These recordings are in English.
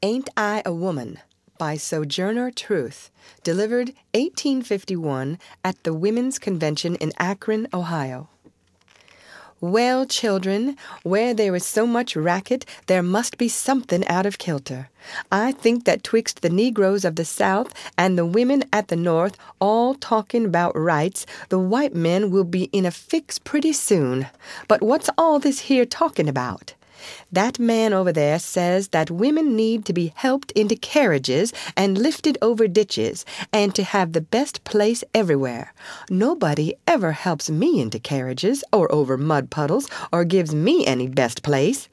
Ain't I a Woman by Sojourner Truth, delivered 1851 at the Women's Convention in Akron, Ohio. Well, children, where there is so much racket, there must be something out of kilter. I think that twixt the Negroes of the South and the women at the North all talking about rights, the white men will be in a fix pretty soon. But what's all this here talking about? That man over there says that women need to be helped into carriages and lifted over ditches and to have the best place everywhere. Nobody ever helps me into carriages or over mud puddles or gives me any best place.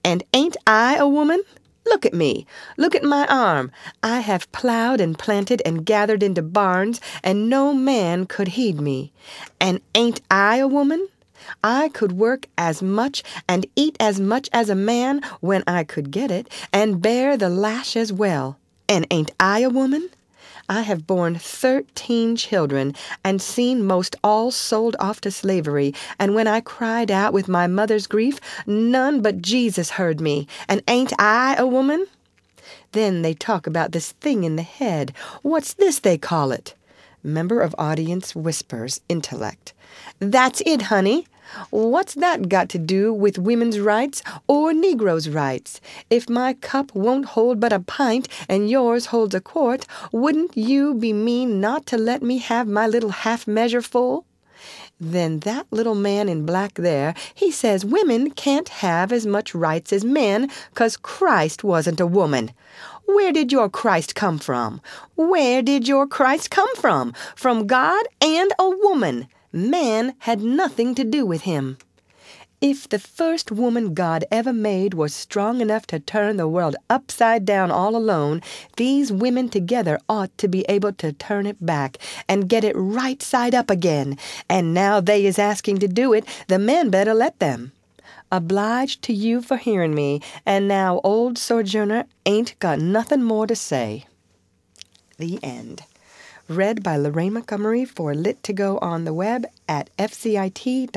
And ain't I a woman? Look at me. Look at my arm. I have plowed and planted and gathered into barns, and no man could heed me. And ain't I a woman? I could work as much and eat as much as a man when I could get it, and bear the lash as well. And ain't I a woman? I have borne 13 children, and seen most all sold off to slavery, and when I cried out with my mother's grief, none but Jesus heard me. And ain't I a woman? Then they talk about this thing in the head. What's this they call it? Member of audience whispers, intellect. That's it, honey. What's that got to do with women's rights or Negroes' rights? If my cup won't hold but a pint and yours holds a quart, wouldn't you be mean not to let me have my little half measure full? Then that little man in black there, he says women can't have as much rights as men 'cause Christ wasn't a woman. Where did your Christ come from? Where did your Christ come from? From God and a woman. Man had nothing to do with him. If the first woman God ever made was strong enough to turn the world upside down all alone, these women together ought to be able to turn it back and get it right side up again. And now they is asking to do it, the men better let them. Obliged to you for hearing me, and now old Sojourner ain't got nothing more to say. The end. Read by Lorraine Montgomery for Lit to Go on the web at fcit.usf.edu.